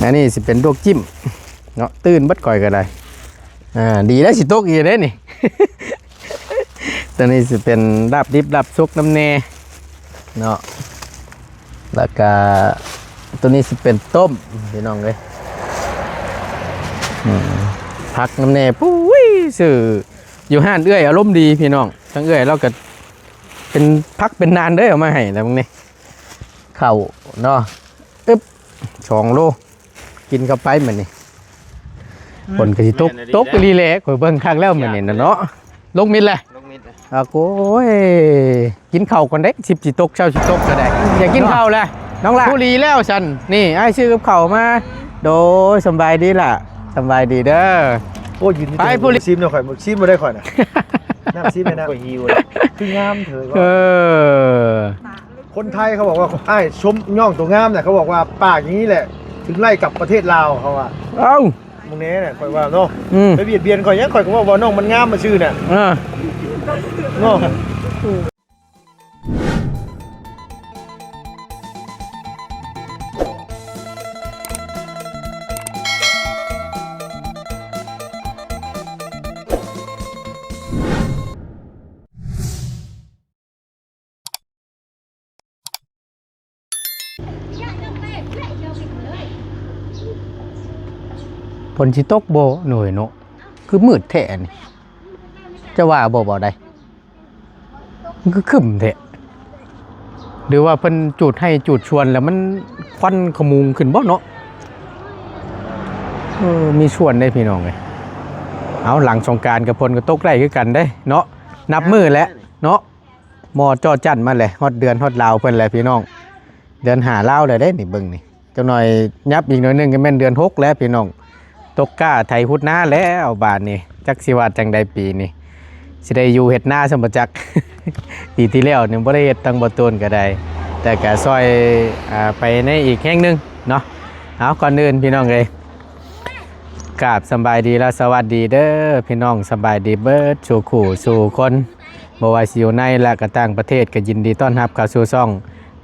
อันนี้สิเป็นลวกจิ้มเนาะตื่นบัดก่อยก็ได้ดีแล้วสิตกอีกเด้นี่ ตัวนี้สิเป็นลาบดิบลาบซุกน้ำแน่เนาะแล้วก็ตัวนี้สิเป็นต้มพี่น้องเลยผักน้ำแน่ปุ้ยสื่ออยู่ห้านเอื้อยอารมณ์ดีพี่น้องทั้งเอื้อยเราก็เป็นพักเป็นนานเด้อเอามาให้แล้วมึงนี่ข้าวเนาะ2 โลกินเข้าไปเหมือนนี่คนก็สิตกรีแลข่อยเบิ่งคักแล้วเหมือนนี่เนาะลงมิดเลยโอ้ยกินข้าวก่อนเด้10สิตกเช้าสิตกก็ได้อยากกินข้าวแล้วน้องล่ะผู้ลีแล้วฉันนี่ไอ้ชื่อกับข้าวมาโดยสบายดีล่ะสบายดีเด้อโอ้ยยืนไปผู้ลีซิมหน่อยข่อยซิมบ่ได้ข่อยน่ะน้ำซิมไม่น่าข่อยหิวเลยคืองามเถอะว่าคนไทยเขาบอกว่าไอ้ชมย่องตัวงามเนี่ยเขาบอกว่าปากอย่างนี้แหละถึงไล่กลับประเทศลาวเขาว่าเอ้ามึงเนี้ยเนี่ยข่อยว่าเนาะไปเบียดเบียนข่อยยังข่อยก็ว่าน้องมันงามมาชื่อเนี่ยเนาะฝนสิตกบ่หน่อยเนาะคือมืดแท้นี่จะว่าบ่ได้มันคือครึ้มแท้หรือว่าเพิ่นจูดให้จูดชวนแล้วมันควันขมุงขึ้นบ่เนาะมีชวนได้พี่น้องเอ้ยเอาหลังสงกรานต์กับฝนก็ตกได้คือกันได้เนาะนับมื้อแล้วเนาะหมอจอจั่นมาเลยฮอดเดือนฮอดลาวเพิ่นแหละพี่น้องเดือน5ลาวได้นี่เบิ่งนี่จังหน่อยยับอีกหน่อยนึงก็แม่นเดือน6แล้วพี่น้องตกก้าไทยพุทธนาแล้วบาทนี่จักสิว่าจังใดปีนี่สิได้อยู่เฮ็ดนาสมบัจัก ปีที่แล้วนี่บ่ได้เฮ็ดตั้งบ่ต้นก็ได้แต่ก็ซอยไปในอีกแห่งนึงเนาะเอาก่อนอื่นพี่น้องเอ้ยกราบสบายดีและสวัสดีเด้อพี่น้องสบายดีเบิดสู่คู่สู่คนบ่ว่าสิอยู่ในและก็ต่างประเทศก็ยินดีต้อนรับเข้าสู่ช่อง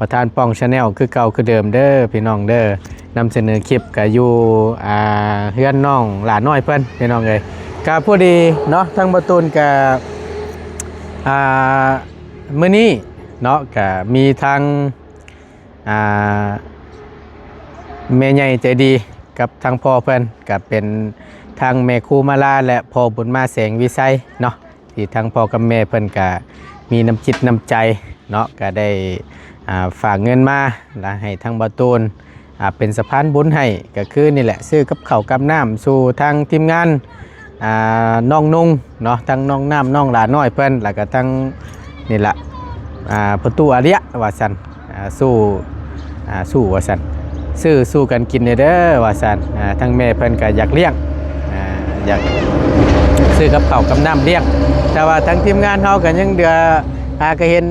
ประธานป้อง Channel คือเก่าคือเดิมเด้อพี่น้องเด้อนำเสนอคลิปก็อยู่เฮือนน้องหลานน้อยเพิ่นพี่น้องเอ้ยก็พอดีเนาะทั้งประตูนก็มื้อนี้เนาะก็มีทางแม่ใหญ่ใจดีกับทางพ่อเพิ่นก็เป็นทางแม่ครูมาลาและพ่อบุญมาแสงวิสัยเนาะที่ทางพ่อกับแม่เพิ่นก็มีน้ำจิตน้ำใจเนาะก็ได้ฝากเงินมาแล้วให้ทางประตูนเป็นสะพานบุญให้ก็คือนี่แหละซื้อกับข้าวกับน้ำสู่ทางทีมงานน้องนุ่งเนาะทั้งน้องน้ำน้องหลาน้อยเพิ่นแล้วก็ทั้งนี่แหละประตูอาริยะว่าสันสู้ว่าสันสู้กันกินเด้อว่าสันทั้งแม่เพิ่นก็อยากเลี้ยงอยากซื้อกับข้าวกับน้ำเลี้ยงแต่ว่าทั้งทีมงานเขาก็ยังเดือก็เห็น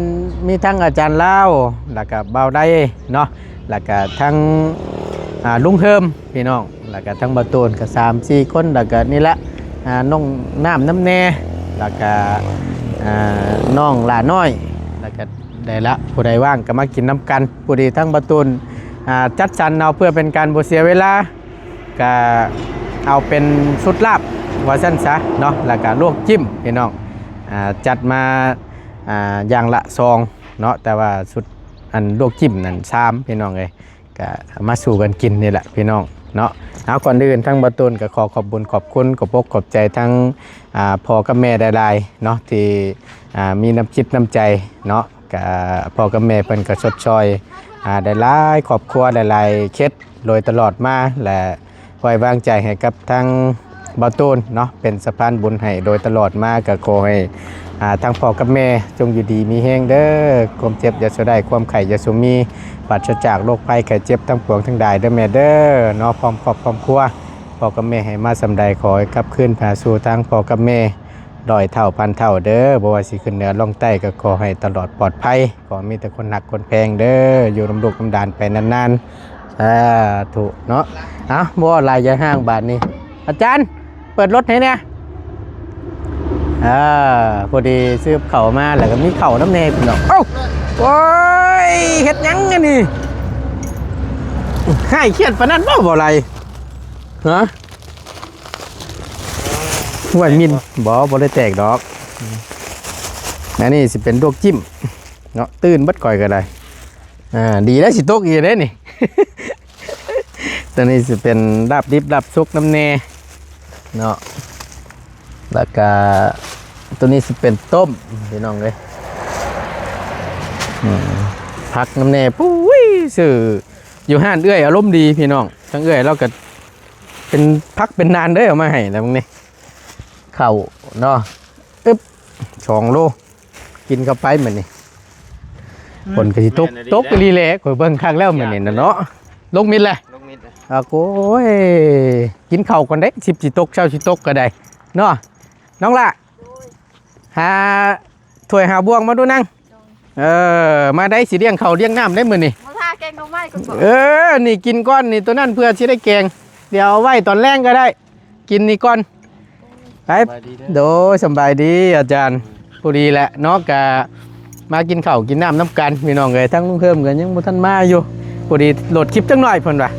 มีทั้งอาจารย์ลาวแล้วก็เบาได้เนาะแล้วก็ทั้งลุงเฮิมพี่น้องแล้วก็ทั้งประตูนก็3-4 คนแล้วก็นี่ละน้องน้ำแน่แล้วก็น้องหลาน้อยแล้วก็ได้ละผู้ใดว่างก็มากินน้ำกันผู้ดีทั้งประตูนจัดสรรเอาเพื่อเป็นการบ่เสียเวลาก็เอาเป็นชุดลาบว่าซั่นซะเนาะแล้วก็ลวกจิ้มพี่น้องจัดมาอย่างละ2เนาะแต่ว่าสุดอันลวกจิ้มนั่น3พี่น้องเลยก็มาสู่กันกินนี่แหละพี่น้องเนาะเอาก่อนอื่นทั้งประตูนก็ขอบบุญขอบคุณขอบขอบใจทั้งพ่อกับแม่ได้ๆเนาะที่มีน้ำจิตน้ำใจเนาะกับพ่อกับแม่เพิ่นก็ชดชอยได้หลายครอบครัวหลายๆเคสโดยตลอดมาและไว้วางใจให้กับทั้งประตูนเนาะเป็นสะพานบุญให้โดยตลอดมาก็ขอให้ทางพ่อกับแม่จงอยู่ดีมีแห้งเด้อความเจ็บอย่าสะได้ความไข่อย่าสมีปราศจากโรคภัยไข้เจ็บทั้งปวงทั้งใดเด้อแม่เด้อเนาะพร้อมครอบพร้อมครัวพ่อกับแม่ให้มาสำใดขอให้กลับคืนพาสู่ทางพ่อกับแม่100 เท่าพันเท่าเด้อบ่ว่าสิขึ้นเหนือลงใต้ก็ขอให้ตลอดปลอดภัยขอมีแต่คนหนักคนแพงเด้ออยู่ลำดุกลำดานไปนานๆถูกเนาะบ่ลายยาห้างบาทนี้อาจารย์เปิดรถให้เนี่ยพอดีซื้อเข่ามาแล้วก็มีเข่าน้ำเนยพี่น้องโอ้ยเฮ็ดยังไงนี่ ให้เครียดปานนั้นบ่อะไรฮะว่ามินบ่ได้แตกดอกอันนี้สิเป็นลวกจิ้มเนาะตื่นบัดก่อยก็ได้ดีแล้วสิตกอีกเด้นี่ ตัวนี้สิเป็นลาบดิบลาบซุกน้ำแน่เนาะแล้วก็ตัวนี้สิเป็นต้มพี่น้องเลยผักน้ำแน่ปุ้ยสื่ออยู่ห้านเอื้อยอารมณ์ดีพี่น้องทั้งเอื้อยเราก็เป็นพักเป็นนานเด้อเอามาให้แล้วมึงนี่เข่าเนาะ2 โลกินเข้าไปเหมือนนี่คนก็สิตกรีแลกข่อยเบิ่งครั้งแล้วเหมือนนี่เนาะลงมิดแหละโอ้ยกินข้าวก่อนได้10สิตกเช้าสิตกก็ได้เนาะน้องละหาถ้วยหาบ่วงมาดูนั่งมาได้สิเลี้ยงข้าวเลี้ยงน้ำได้มื้อนี่มาทาแกงหน่อไม้ก่อนบ่นี่กินก้อนนี่ตัวนั้นเพื่อสิได้แกงเดี๋ยวเอาไว้ตอนแรงก็ได้กินนี่ก่อนไปโดสบายดีอาจารย์พอดีแหละเนาะกะมากินข้าวกินน้ำน้ำกันพี่น้องเลยทั้งลุงเพิ่มกันยังบ่ทันมาอยู่พอดีโหลดคลิปจังหน่อยเพิ่นว่า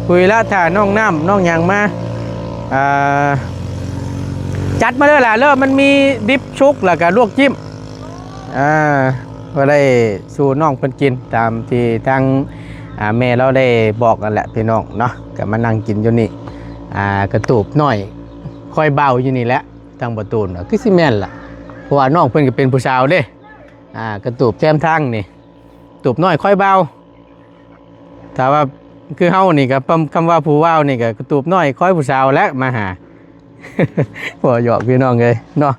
คุยละถ่าน้องน้ำน้องยางมาจัดมาเลยล่ะเริ่มมันมีดิบชุกแล้วก็ลวกจิ้มก็ได้สู่น้องเพิ่นกินตามที่ทางแม่เราได้บอกกันแหละพี่น้องเนาะก็มานั่งกินอยู่นี่กระตูบหน่อยค่อยเบาอยู่นี่แหละทางประตูน่ะคือสิแม่นล่ะเพราะว่าน้องเพิ่นก็เป็นผู้สาวเด้กระตูบแก้มทางนี่ตูบน้อยค่อยเบาถ้าว่าคือเฮานี่ก็คำว่าผู้ว่าวนี่ก็กระตูบน้อยค่อยผู้สาวและมาหา พอหยอกพี่น้องเลยเนาะ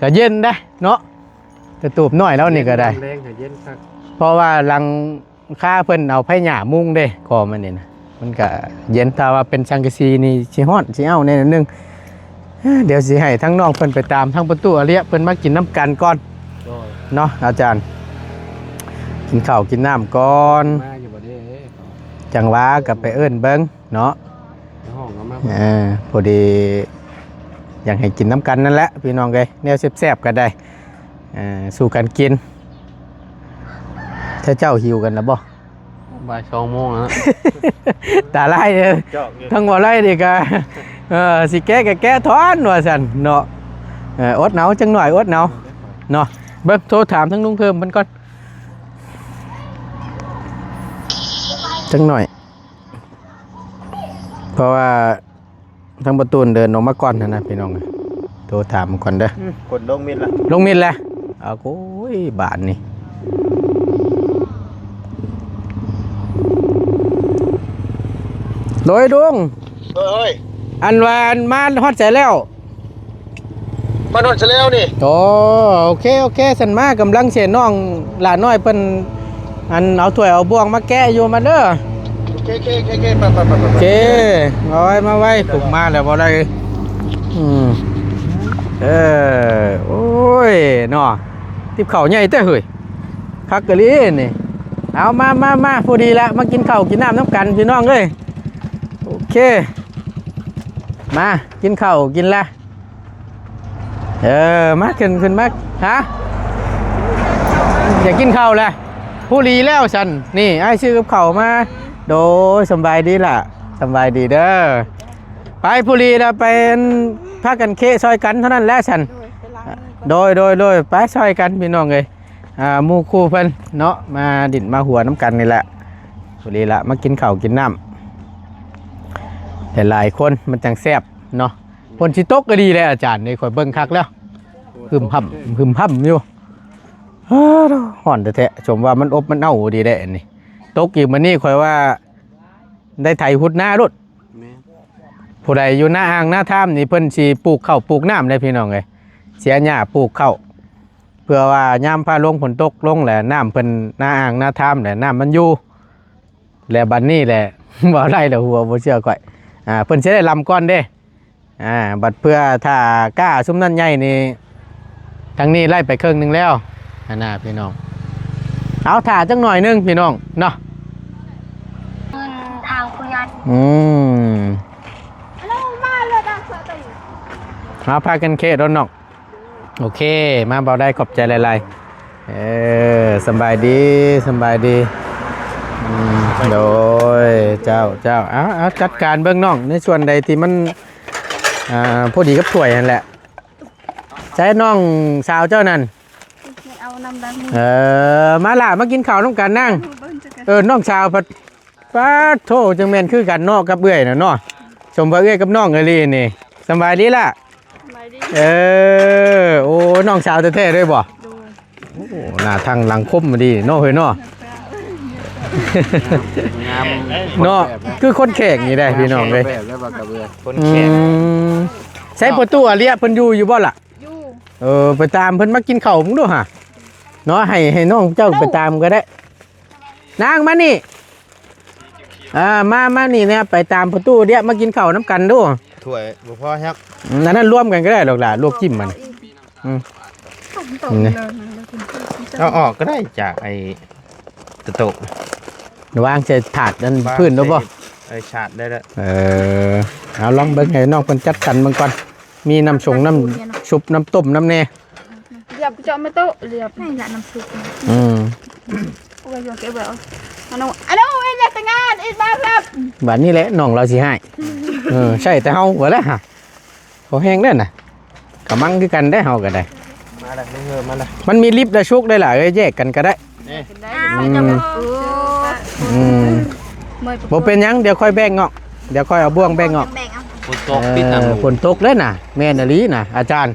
ก็เย็นได้เนาะกระตูบน้อยแล้วนี่ก็ได้เพราะว่าหลังค่าเพิ่นเอาไผ่หญ้ามุงเด้คอมันนี่นะมันก็เย็นถ้าว่าเป็นชังกะซีนี่สิฮ้อนสิเอาแน่นึงเดี๋ยวสิให้ทั้งน้องเพิ่นไปตามทั้งประตูอริยะเพิ่นมากินน้ำกันก่อนเนาะอาจารย์กินข้าวกินน้ำก่อนจังหวะกับไปเอิ้นเบิ่งเนาะพอดีอยากให้กินน้ำกันนั่นแหละพี่น้องเลยแนวแซ่บๆกันได้สู่กันกินถ้าเจ้าหิวกันแล้วบ่บ่าย2 โมงแล้ว ตาไล่เลยทั้งบ่ไล่ดิกะสิแก้ก็แก้ถอนว่าซั่นเนาะอดหนาวจังหน่อยอดหนาวเนาะเบิ่งโทรถามทั้งลุงเพิ่มมันก่อนจังหน่อยเพราะว่าทั้งประตูเดินออกมาก่อนนะพี่น้องโทรถามก่อนเด้อกดลงมิดละลงมิดละโอ้ยบาทนี่โดยดวงอันวานมาฮอดใจแล้วมาฮอดใจแล้วนี่โอเคสันมากำลังเสียน้องหลานน้อยเพิ่นอันเอาถ้วยเอาบ่วงมาแกะอยู่มาเด้อโอเคมาไว้ปลุกมาแล้วบ่ได้โอ้ยเนาะติบข้าวใหญ่เต้เฮ้ยคักกะลีนี่เอามาพอดีละมากินข้าวกินน้ำน้ำกันพี่น้องเอ้ยโอเคมากินข้าวกินละมาขึ้นมาฮะอยากกินข้าวละผู้รีแล้วฉันนี่ไอ้ชื่อกับข้าวมาโดยสบายดีล่ะสบายดีเด้อไปผู้รีแล้วไปพากันเคซอยกันเท่านั้นแหละฉันโดยไปซอยกันพี่น้องเลยหมู่คู่เพิ่นเนาะมาดิ่นมาหัวน้ำกันนี่แหละผู้รีละมากินข้าวกินน้ำแต่หลายคนจังแซ่บเนาะคนชิตกก็ดีเลยอาจารย์นี่ข่อยเบิ่งคักแล้วพึมพำอยู่ห่อนแท้ๆชมว่ามันอบมันเน่าดีได้นี่ตกอีกมันนี่ข่อยว่าได้ไถหุดหน้ารถผู้ใดอยู่หน้าอ่างหน้าถ้ำนี่เพิ่นสิปลูกข้าวปลูกน้ำได้พี่น้องเลยเสียหญ้าปลูกข้าวเพื่อว่ายามพาลงฝนตกลงแหละน้ำเพิ่นหน้าอ่างหน้าถ้ำแหละน้ำมันอยู่แล้วบัดนี้แหละ บ่ได้แล้วหัวบ่เชื่อก่อยเพิ่นสิได้ลำก้อนเด้บัดเพื่อถ้ากล้าซุ้มนั่นใหญ่นี่ทางนี้ไล่ไปครึ่งนึงแล้วน่ะพี่น้องเอาถ่าจังหน่อยนึงพี่น้องเนาะทางคุยันแล้วมาเลยนะมาพากันเครถน้องโอเคมาเบาได้ขอบใจหลายๆสบายดี โดยเจ้าเอาจัดการเบื้องน้องในส่วนใดที่มันพอดีกับถ้วยนั่นแหละใช้น้องสาวเจ้านั่น เอานำดัง มาล่ะมากินข้าวน้องกันนั่งน้องสาวพัดป้าโถจังแม่นคือกันนอกกับเอื้อยน่ะเนาะสมว่าเอื้อยกับน้องเอ้ยนี่สบายดีล่ะโอ้น้องสาวแท้ๆด้วยบ่โอ้หน้าทางหลังคมมาดีเนาะเฮ้ยเนาะ งาม เนาะคือคนแขกนี่ได้พี่น้องเลย แบบแล้วบักกระเบือคน อื แขก มใช้ประตูอะเลียเพิ่นอยู่บ่ล่ะ อยู่ ไปตามเพิ่นมากินข้าวมึงดูฮะเนาะให้น้องเจ้าไปตามก็ได้นางมานี่มานี่เนี่ยไปตามประตูเดี๋ยวมากินข้าวน้ำกันดู ถ้วยบ่พอครับ นั่นร่วมกันก็ได้หรอกล่ะลวกจิ้มมันนี่ เอาออกก็ได้จากไอ้ตะโตก วางใส่ถาดนั่นพื้นแล้วบ่ ไอ้ชาดได้แล้ว เอาลองเบิ่งให้น้องเพิ่นจัดกันเบิ่งก่อนมีน้ำชงน้ำชุบน้ำต้มน้ำแน่ เรียบจอไม่โต๊ะเรียบนี่แหละน้ำซุปโอ้ยโอเคเบลอันนู้นเรียกแต่งานอีกบ้างครับ บัดนี้แหละน้องเราสิให้ใช่แต่เฮาบ่แล้วฮะเขาแห้งเด้อน่ะกะมังคือกันได้เฮาก็ได้ มาแล้วเงือมาแล้ว มันมีลิฟต์และชุกได้ล่ะแยกกันก็ได้ บ่เป็นหยังเดี๋ยวค่อยแบ่งเงาะเดี๋ยวค่อยเอาบ่วงแบ่งเงาะ ฝนตกปิดอัง ฝนตกเลยน่ะแม่นอลีน่ะอาจารย์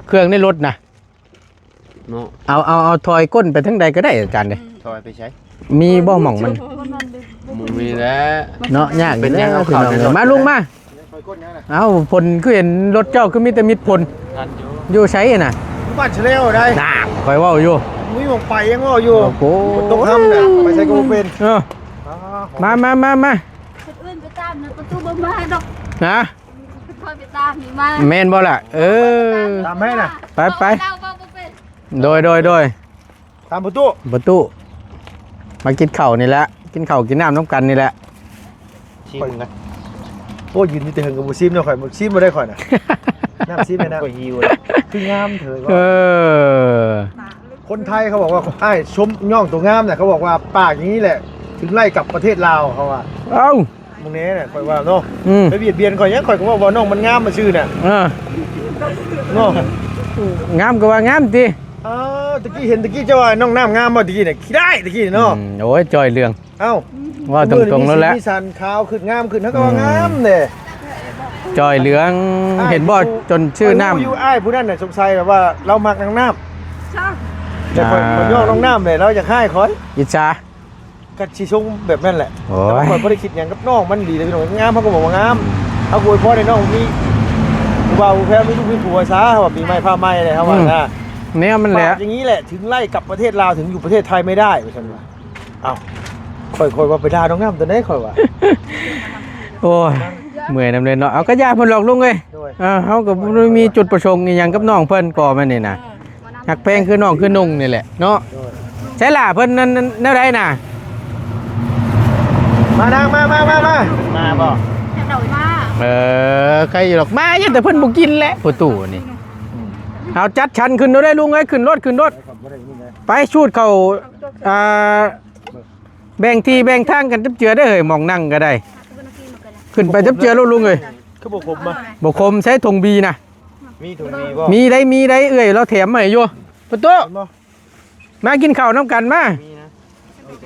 เครื่องในรถน่ะ เนาะ เอาถอยก้นไปทางใดก็ได้อาจารย์เด้ ถอยไปใช้ มีบ่หม่องมัน มึงมีแล้ว เนาะยาก เป็นยังเอา พี่ เข้า น้อง ในรถ มาลุงมาเอาผลคือเห็นรถเจ้าคือมีแต่มิดผล ทันอยู่ อยู่ใช้น่ะ บ้านเฉลียวได้ น่าคอยเว้าอยู่ มีหมองไปยังว่าอยู่ โอ้โห ตกห้ำเนี่ยไปใช้กูเป็น มา คนอื่นไปตามนะประตูบ่มาดอก นะ คอยไปตามนี่มา แม่นบ่ล่ะตามให้น่ะ ไป เราบ่เป็น โดย ตามประตู ประตูมากินข้าวนี่แหละกินข้าวกินน้ำน้ำกันนี่แหละ ชิมนะ โอ้ยืนนี่แต่เหิงกับบุซิมเนี่ยข่อยบุซิมมาได้ข่อยน่ะน้ำซิมเลยนะ ก็หิว คืองามเถอะ ว่า คนไทยเขาบอกว่าไอ้ชมย่องตัวงามเนี่ยเขาบอกว่าปากอย่างนี้แหละ ถึงไล่กลับประเทศลาวเขาว่า เอ้า มึงเนี้ยเนี่ยข่อยว่าเนาะ อืม ไปเบียดเบียนข่อยยังข่อยก็ว่าน้องมันงามมาชื่อเนี่ยเนาะ งามก็ว่างามติ ตะกี้เห็นตะกี้เจ้าว่าน้องน้ำงามมาตะกี้เนี่ยขี้ได้ตะกี้เนาะ โอ้ยจอยเรื่อง เอ้า ว่าตรงๆแล้วแหละ มีสันขาวขึ้นงามขึ้นเขาก็ว่างามเนี่ย จอยเหลืองเห็นบ่จนชื่อน้ำ อยู่ไอ้ผู้นั้นน่ะสงสัยแบบว่าเรามักนางน้ำแต่คนย่องน้องน้ำเลยเราอยากให้คอย อิจฉา กัดชีชงแบบนั้นแหละ โอ้ แต่ ย ว่าคนไม่ได้คิดอย่างกับน้องมันดีเลยพี่น้องงามเขาก็บอกว่างามเอาคุยพ่อในน้องมีผู้บ่าวผู้แพ้มีลูกมีผัวซะเขาว่าปีใหม่ผ้าไหม้เลยเขาว่านะ เนี่ยมันแหละ ปากอย่างนี้แหละถึงไล่กลับประเทศลาวถึงอยู่ประเทศไทยไม่ได้ไปฉันว่าเอ้าคอยว่าไปด่าน้องน้ำตัวไหนคอยว่า โอ้ยเมื่อยนำเลยเนาะเอาก็ยาเพิ่นหลอกลุงเอ้ย ด้วย เขาก็บ่มีจุดประสงค์อหยังกับน้องเพิ่นก่อมันนี่น่ะหักแพงคือน้องคือนุ่งนี่แหละเนาะใช่ล่ะเพิ่นนั่นแนวใดน่ะ มานางมาบ่ แค่หน่อยมา ใครอยู่หรอกมาอย่าแต่เพิ่นบ่กินแหละประตูนี่เอาจัดชั้นขึ้นเด้อได้ลุงเอ้ยขึ้นรถไปชูดเข้าแบ่งที่แบ่งทางกันจับเจือได้อเฮ้ยหมองนั่งก็ได้ ขึ้นไปจับเจือแล้วลุงเอ้ย คือบอกผมมา บ่คมใช้ธงบีนะ มีถุงมีบ่ มีได้เอ้ยเราแถมมาให้อยู่ประตูมากินข้าวน้ำกันมา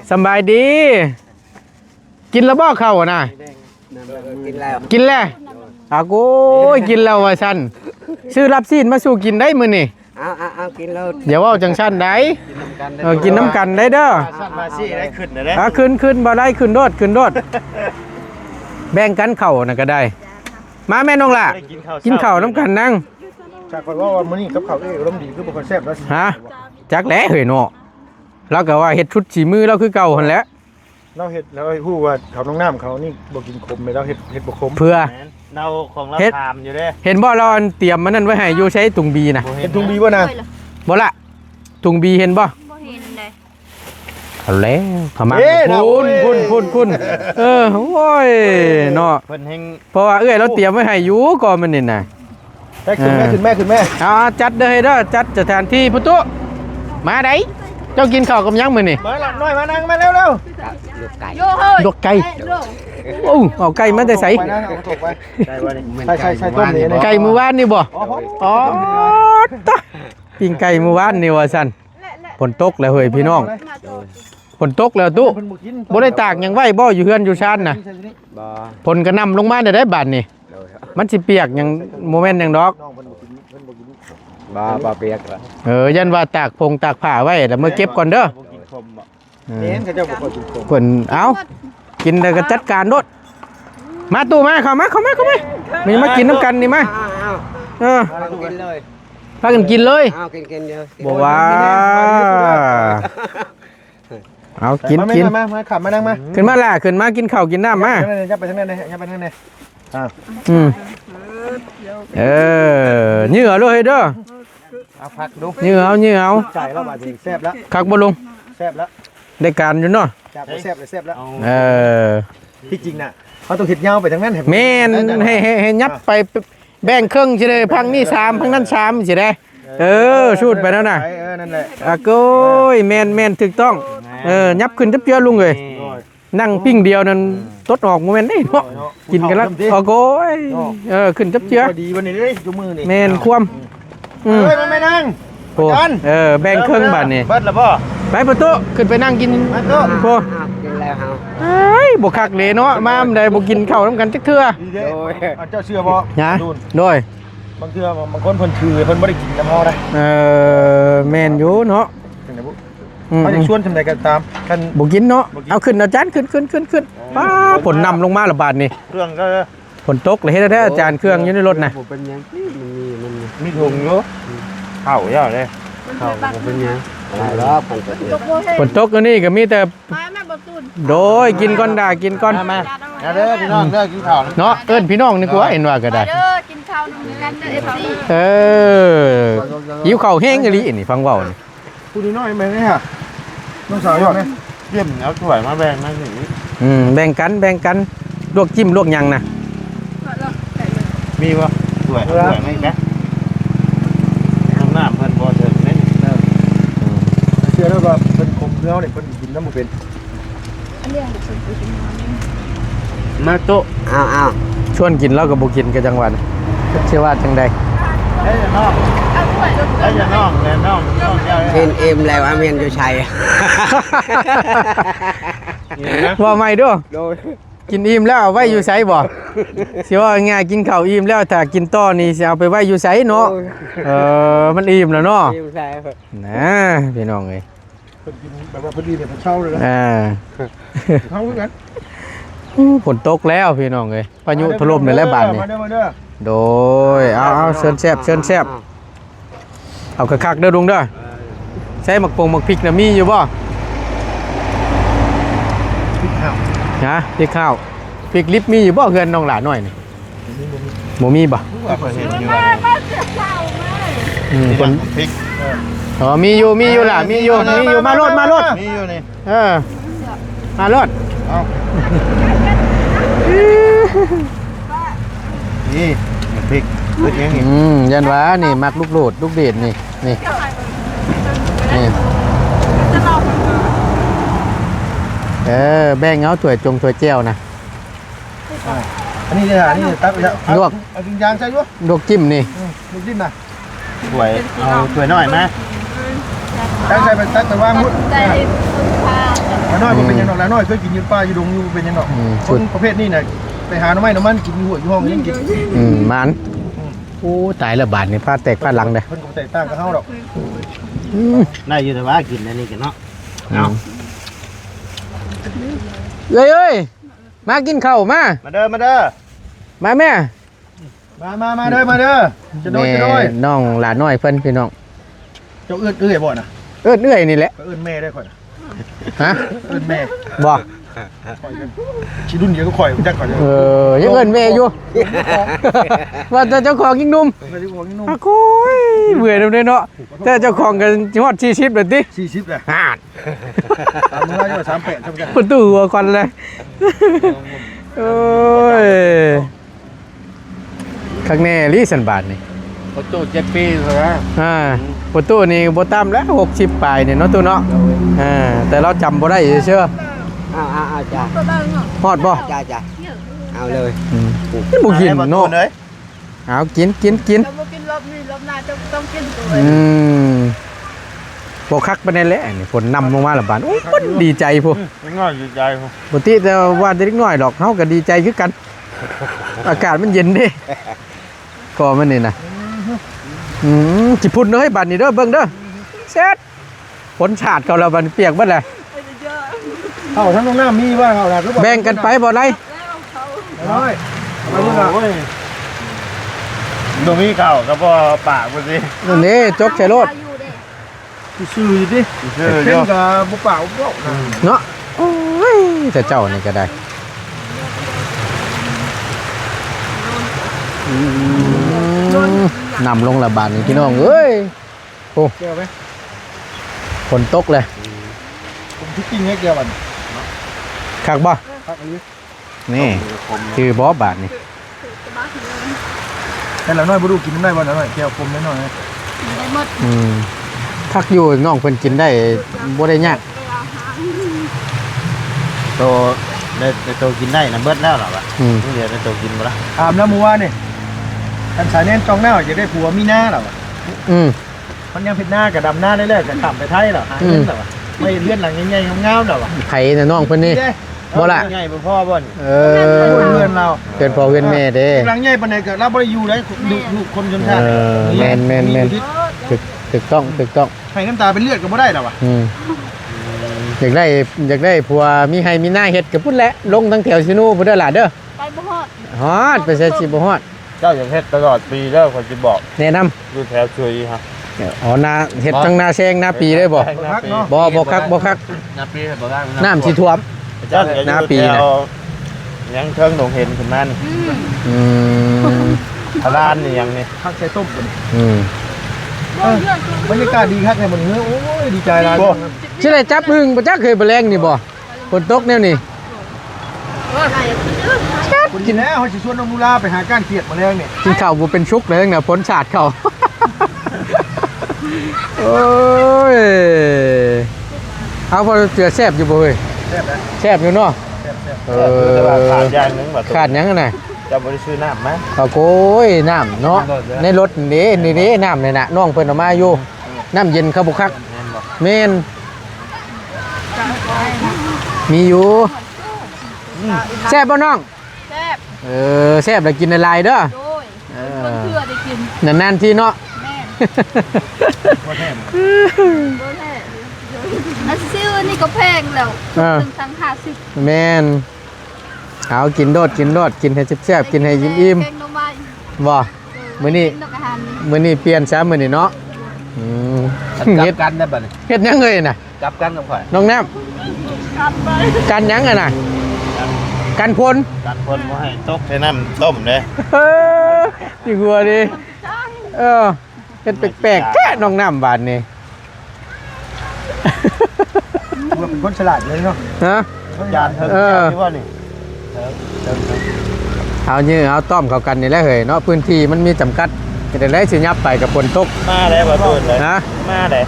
สำบายดี กินแล้วบ่ข้าวน่ะ กินแล้ว กินแล้วโอ้ยกินแล้วว่าซั่นซื้อรับซีนมาสู่กินได้มื้อนี่ เอากินแล้ว อย่าเว้าจังซั่นได้กินน้ำกันได้เด้อ สั้นมาสิได้ขึ้นนะเด้ ขึ้นบ่ได้ขึ้นโดดแบ่งกันข้าวน่ะก็ได้ มาแม่น้องล่ะกินข้าวน้ำกันนั่ง จากคนว่าวันนี้กับเขาร่มดีคือบุคคลแซ่บแล้ว ฮะจักแหล้เฮ้ยเนาะเราก็ว่าเฮ็ดชุดสีมือเราคือเก่าหั่นแหละ เราเห็ดแล้วพูดว่าเขาน้องน้ำเขานี่บ่กินขมเลยเราเห็ดบ่ขม เพื่อ เราของเราทามอยู่เด้ เห็นบ่เราอันเตรียมมันนั่นไว้ให้อยู่ใช้ตุงบีนะ เห็ดทุงบีบ่นะ บ่ละตุงบีเห็นบ่ บ่เห็นเลย เอาแล้วพม่าคุณโอ้ยเนาะ เพิ่นแห่ง เพราะว่าเราเตรียมไว้ให้อยู่ก่อนมันนี่น่ะ ขึ้นแม่ เอาจัดเด้อให้เด้อจัดสถานที่พุตุมาได้ เจ้ากินข้าวกับหยังมื้อนี่ มาละน้อยมานั่งมาเร็ว โย่เฮ้ย ดอกไก่โอ้เอาไก่มาแต่ไส ไปนะเอาตกไปใช่ต้มนี่ ไก่มื้อวานนี่บ่อ๋อตะปิ้งไก่มื้อวานนี่ว่าซั่นฝนตกแล้วเฮ้ยพี่น้องฝนตกแล้วตุบ่ได้ตากหยังไว้บ่อยู่เฮือนอยู่ชานน่ะฝนก็นำลงมาได้บาดนี่มันสิเปียกหยังโมเมนต์หยังดอก บ่เปียกละ ยันว่าตากตากผ้าไว้แล้วมื้อเก็บก่อนเด้อ เน้นเขาจะบอกว่าจุดโกง เพิ่นเอากินแล้วก็จัดการโดดมาตู้มาเข้ามามีมากินน้ำกันนี่มาเออ กินเลย พากันกินเลย เอากินเยอะ บอกว่าเอากิน มาขับมานั่งมา ขึ้นมาล่ะขึ้นมากินข้าวกินน้ำมา ยับไปทางนั้นเลยยับไปทางนั้นเลย อืมเหงื่อเลยเด้อ เอาพักดู เหงื่อเอา ใจแล้วบาดนี้แซ่บแล้ว คักบ่ลง แซ่บแล้ว ได้การอยู่เนาะ จับแซ่บเลยแซ่บแล้ว ที่จริงน่ะเขาต้องเห็ดเงาไปทางนั้น แม่นให้ยับไปแบ่งครึ่งสิได้พังนี่3พังนั้น3สิได้ชูดไปแล้วน่ะ นั่นแหละ โก้ยแม่นถูกต้องยับขึ้นจับเจือลุงเลยนั่งปิ้งเดียวนั่นตดออกโมเมนต์ได้เนาะกินกันแล้วโก้ยขึ้นจับเจือ ดีวันนี้เลยจุมือนี่ แม่นควม ไม่นั่ง โอ้แบ่งครึ่งบาทนี่ เบิดแล้วป่ะ ไปประตูขึ้นไปนั่งกินโอ้ กินแล้วเฮา เฮ้ยบ่คักเลยเนาะมาได้บ่กินข้าวนํกันจักเทื่อ ดีเด้เจ้าเชื่อบ่ นะ ดู โดย บางเทื่อบางคนเพิ่นถือเพิ่นบ่ได้กินน้ำเฮาได้ แม่นอยู่เนาะ จังได๋บุเขาจะชวนทำใดกันตามกัน บ่กินเนาะเอาขึ้นอาจารย์ขึ้นป้าฝนนำลงมาละบาดนี่ เครื่องก็ ฝนตกเลยเฮ็ดได้อาจารย์เครื่องอยู่ในรถน่ะ บ่เป็นหยังมัน มีถุงอยู่ เข้ายอดเลย เข้าบ่เป็นหยังอะไรหรอกมันก็ ตกโบเฮ้ย ฝนตกอันนี้ก็มีแต่ มาแม่บ่ตุน โดยกินก่อนด่ากินก่อน มาเด้อพี่น้องเด้อกินข้าว เนาะเอิ้นพี่น้องนี่กว่าเห็นว่าก็ได้ เด้อกินข้าวนำกันเด้อ FC หิวข้าวแห้งอีหลีนี่ฟังเว้านี่ พูดน้อยมั้ยเนี่ยน้องสาวยอดเนี่ย เยี่ยมแล้วสวยมาแบ่งมาถึงนี้ แบ่งกันลวกจิ้มลวกหยังน่ะ มีวะสวยไหมแกน้ำหน้าเพิ่นบ่ถึงเล่น เชื่อแล้วว่าเพิ่นคมเนื้อเนี่ยเพิ่นกินน้ำบ่เป็น อันนี้สุดกินมา มาโตะ เอา ชวนกินแล้วก็บ่กินก็จังหวัดเชื่อว่าจังใด เฮ้ยน้อง เอาด้วยรถ เฮ้ยน้องแน่น้องเจ้า กินอิ่มแล้วอาเมียนอยู่ชัย ว่าไม่เด้อ โดย กินอิ่มแล้วเอาไว้อยู่ไสบ่สิว่าง่ายกินข้าวอิ่มแล้วถ้ากินต่อนี่สิเอาไปไว้อยู่ไสเนาะมันอิ่มแล้วเนาะ อิ่มใช่ นะพี่น้องเอ้ย เพิ่นกินแบบว่าพอดีเนี่ยเพิ่นเช่าเลยนะ เช่าคือกัน ฝนตกแล้วพี่น้องเอ้ยพายุถล่มในแล้วบาดนี้ มาเด้อ โดยเอาเชิญแซ่บเอาคักๆเด้อลุงเด้อใช้หมักพริกน่ะมีอยู่บ่ พริกข้าว ฮะพริกข้าวพริกลิบมีอยู่บ่เฮือนน้องหลาน้อยนี่บ่มีบ่ เพิ่นเห็นอยู่ คน พริก มีอยู่ล่ะมีอยู่มารถ มีอยู่นี่ มารถ เอานี่พริกพริกยังไง ยันว่านี่มักลูกโลดลูกเด็ดนี่แบ่งเอาถ้วยถ้วยแก้วนะ อันนี้เนี่ยอันนี้ตักเอากินยางใช่ด้วย ลวกจิ้มนี่ ลูกดิ้นน่ะ สวยเอาสวยหน่อยไหม ตักใส่ไปตักแต่ว่ามุด ใจพา น้อยมันเป็นยังดอกแล้วน้อยเคยกินยืนป้าอยู่ดงอยู่เป็นยังดอกคนประเภทนี้น่ะไปหาน้ำมันกินอยู่หัวอยู่ห้องยังกิน มันโอ้ตายแล้วบาดนี่พาแตกพาหลังเด้ เพิ่นก็แตกต่างกับเฮาดอก ได้อยู่แต่ว่ากินอันนี้กันเนาะ เอ้ยมากินข้าวมา มาเด้อมาเด้อ มาแม่ มาเด้อจะโดย น้องหลานน้อยเพิ่นพี่น้อง เจ้าเอื้อยบ่น่ะ เอื้อยนี่แหละ เอื้อแม่ได้ข่อย ฮะ เอื้อแม่ บ่ ชีรุ่นเดียวก็ข่อยจักข่อย ยังเอิ้นแม่อยู่ ว่าแต่เจ้าของยิ่งหนุ่ม ไม่ได้บอกนี่นุ่ม อะโอ้ยเบื่อแล้วเนาะแต่เจ้าของกันฮอด40แล้วติ 40แหละ ฮาด ตามมาอยู่38จำกัน ประตูหัวก่อนเลยโอ้ยข้างแน่ลีสันบาทนี่ ประตู7 ปีแล้ว อ่า ประตูนี่บ่ต่ำแล้ว60ปลายนี่เนาะตู้เนาะแต่เราจำบ่ได้เชื่อ เอาจ้า ฮอดบ่ จ้าเอาเลย นี่บ่กินเนาะ เลย เอากิน จะมากินรอบนี้รอบหน้าจะต้องกินตัว บ่คักปานนั้นแหละนี่ฝนนำลงมาและบาดโอ้ยคนดีใจพุ ง่ายอยู่ใจผม ปกติแต่ว่าเด็กน้อยดอกเฮาก็ดีใจคือกัน อากาศมันเย็นเด้ก็มันนี่นะสิพุ่นเด้อบัดนี้เด้อเบิ่งเด้อเสร็จฝนฉาดเขาแล้วบัดนี้เปียกเบิดเลย เข้าทั้งน้องน้ำมีว่าเข้าแล้ว แบ่งกันไปบ่ไร น้อย โอ้ยตรงนี้เก่าก็พอปากไปสิ นี่จกใส่รถ ซื่อดิ เชื่อ เพ่ เย ง อะ กับบุเปล่าบุ เนาะโอ้ยแต่เจ้านี่ก็ได้นำลงละบาดนี่พี่น้องเอ้ยโอ้ เกี่ยวไหม ฝนตกเลย ผมที่จริงให้เกี่ยวกัน คักบ่ พักอันนี้ นี่คือบ่บาดนี่ แต่ละน้อยบุรุกินได้วันละน้อยเกี่ยวคมน้อย ได้หมด คักอยู่น้องเพิ่นกินได้บ่ได้ยาก โตในโตกินได้นะเบิดแล้วหรอวะเดี๋ยวในโตกินมาละ อาบน้ำมัวนี่ท่านสายเน้นจองหน้าจะได้ผัวมีหน้าหรอ มันยังผิดหน้ากับดำหน้าได้เลยกับขับไปไทยหรอหาเงินหรอไม่เลื่อนหลังใหญ่ๆงามๆหรอ ไผน่ะน้องเพิ่นนี่ บ่ล่ะ ง่ายพ่อบ่น เพื่อนเรา เกินพ่อเกินแม่เด้ หลังใหญ่ปานใดก็เราบ่ได้อยู่ได้ลูกคนชนชาติ แม่นถูกต้องให้น้ำตาเป็นเลือดก็บ่ได้หรอวะ อยากได้ผัวมีให้มีหน้าเฮ็ดกับพุ่นแหละลงทั้งแถวซิโนูพุ่นเด้อล่ะเด้อ ไปบ่ฮอด ฮอดไปใส่สิบ่ฮอด เจ้าอย่างเฮ็ดตลอดปีแล้วคนจะบอก แนะนำ ดูแถวช่วยฮะ อ๋อนาเฮ็ดทั้งนาแซงนาปีเลยบ่บ่คัก นาปีบ่ได้ น้ำสิท่วม เจ้ายังเทิงหนองเห็นขึ้นมานี่ พลานนี่ยังนี่ พักใส่ต้มกัน บ่เรื่องบรรยากาศดีครับในบนเนื้อโอ้ยดีใจร้าน สิได้จับพึ่งบ่จักเคยบ่แรงนี่บ่ฝนตกแนวนี้ คนกินแล้วเขาจะชวนน้องนูลาไปหาก้านเขียดมาแล้วเนี่ย กินข้าวบ่เป็นชุกเลยน่ะฝนสาดเข้าโอ้ยเอาพอเจือแซ่บอยู่บ่เฮ้ย แซ่บนะ แซ่บอยู่เนาะ แต่ว่าขาดอย่างนึงแบบ ขาดหยังน่ะ จะบริสุทธิ์น้ำไหม เอาโกยน้ำเนาะในรถนี่น้ำนี่น่ะน้องเพิ่นเอามาอยู่น้ำเย็นเขาบ่คักแม่นมีอยู่แซ่บบ่น้อง แซ่บ แซ่บแล้วกินหลายๆเด้อ โดยคนเพื่อได้กิน นานๆทีเนาะ แม่ ว่าแท้ โดยแท้อันซิวนี่ก็แพงแล้วถึงทั้ง50 แม่นเอากินโดดกินให้แซ่บๆกินให้อิ่ม แกงหน่อไม้ ๆบ่มื้อนี้ กินดอกอาหาร มื้อนี้เปลี่ยนซะมื้อนี้เนาะเฮ็ด กันได้บ่เนี่ย เฮ็ดหยังเอ่ยน่ะ กลับกันกับข่อย น้องน้ำ กลับไป กันหยังอ่ะน่ะกันพล กันคนว่าให้ตกใส่น้ำต้มเลย นี่หัวดิเป็นแปลกๆแค่น้องน้ำบาดนี่ ว่าเป็นคนฉลาดเลยเนาะ ฮะ ยานเถิงที่ว่านี่ เอาต้อมเข้ากันนี่แหละเฮ้ยเนาะพื้นที่มันมีจำกัดจะได้สิยับไปกับฝนตก มาได้บ่ตื่นเลย นะ มาได้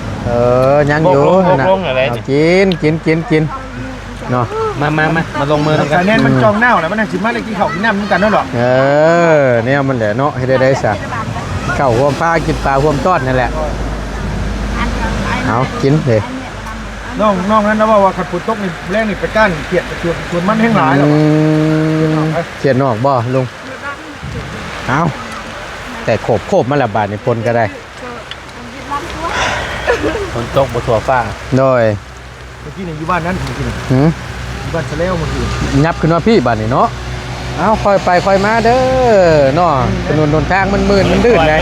ยังอยู่ ลงอะไร เอากินเนาะ มาลงมือ สายเน้นมันจองหน้าแล้วมันนั่งชิมมาเลยกินข้าวกินน้ำด้วยกันนั่นหรอ เนี่ยมันแหละเนาะให้ได้ซะเข้าห่วมปลากินปลาห่วมต้อนนั่นแหละเอากินเลย น้องนั้นนะว่าขัดฝุ่นตกนี่แรงนี่ไปก้านเขียดชวนมันแห้งหลายหรอ เขียนนอกบ่ลุงเอาแต่โคบมาละบาทในพลก็ได้ ฝนตกบ่ทั่วฟ้า โดย เมื่อกี้นี่อยู่บ้านนั้นเมื่อกี้นี่ อยู่บ้านเฉลวเมื่อกี้ ยับขึ้นมาพี่บาทนี่เนาะเอาค่อยไปค่อยมาเด้อเนาะถนนทางมันมืดมันดื้อเลย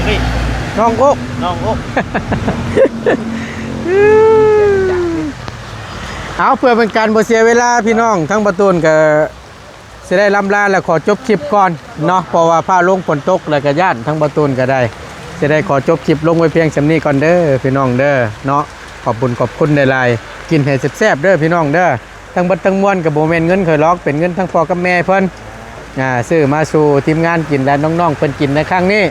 น้องกุ๊ก น้องโอ๊ก เอาเพื่อเป็นการบ่เสียเวลาพี่น้องทั้งประตูนก็สิได้ลำลาและขอจบคลิปก่อนเนาะเพราะว่าฟ้าลงฝนตกแล้วก็ย่านทั้งประตูนก็ได้สิได้ขอจบคลิปลงไว้เพียงสำนี้ก่อนเด้อพี่น้องเด้อเนาะขอบคุณหลายๆกินให้แซ่บๆเด้อพี่น้องเด้อทั้งบัดทั้งมวลก็บ่แม่นเงินเคยล็อกเป็นเงินทั้งพ่อกับแม่เพิ่นซื้อมาสู่ทีมงานกินและน้องๆเพิ่นกินในครั้งนี้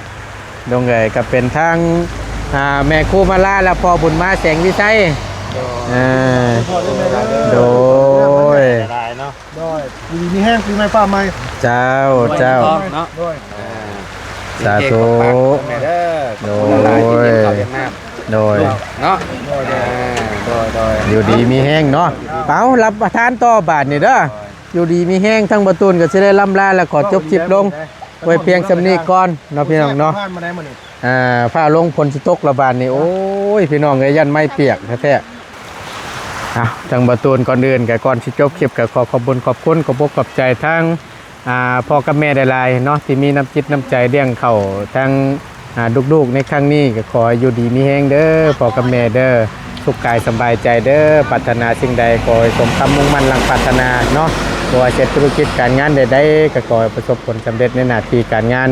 ดงเอ๋ยก็เป็นทาง แม่ครูมาล่าแล้วพอบุญมาแสงวิชัยโดย ได้เนาะ ด้วยดีมีแห้งปีใหม่ป้าใหม่ เจ้า เนาะ ด้วย สาธุ แม่เด้อ โด หลายที่ ย เย็นข้าวเย็นน้ โดย ำเนาะโดย อยู่ดีมีแห้งเนาะเป๋ารับประทานต่อบาทนี่เด้ออยู่ดีมีแห้งทั้งประตูนก็สิได้ล่ำลาแล้วขอจบคลิปลงไว้เพียงสำนี้ก่อนเนาะพี่น้องเนาะ ผ่านมาได้มื้อนี้ ผ้าลงพลสิตกระบาดนี่โอ้ยพี่น้องเอ้ยยันไม่เปียกแท้ๆทั้งประตูนก่อนอื่นกับก่อนสิจบคลิปก็ขอขอบคุณขอบคุณขอบอกขอบใจทั้งพ่อกับแม่ได้หลายเนาะที่มีน้ำจิตน้ำใจเลี้ยงเขาทั้งลูกๆในครั้งนี้ก็ขอให้อยู่ดีมีแห้งเด้อพ่อกับแม่เด้อสุขกายสบายใจเด้อปรารถนาสิ่งใดขอให้สมคำมุ่งมั่นหลังปรารถนาเนาะบ่ว่าจะธุรกิจการงานใดๆก็ขอให้ประสบผลสำเร็จในหน้าที่การงาน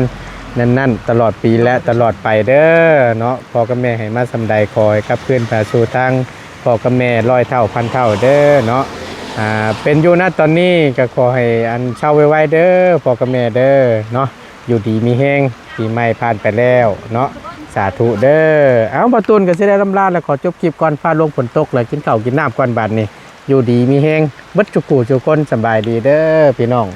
นั่นตลอดปีและตลอดไปเด้อเนาะพ่อกับแม่ให้มาสำใดขอให้กับเพื่อนพาสู่ทางพ่อกับแม่100 เท่าพันเท่าเด้อเนาะเป็นอยู่นะตอนนี้ก็ขอให้อันเช่าไว้เด้อพ่อกับแม่เด้อเนาะอยู่ดีมีแห้งปีใหม่ผ่านไปแล้วเนาะสาธุเด้อเอาประตูนก็สิได้ลำลาแล้วขอจบคลิปก่อนฟ้าลงฝนตกแล้วกินข้าวกินน้ำก่อนบัดนี้อยู่ดีมีแห้งเบิดจุกกูจุกคนสบายดีเด้อพี่น้อง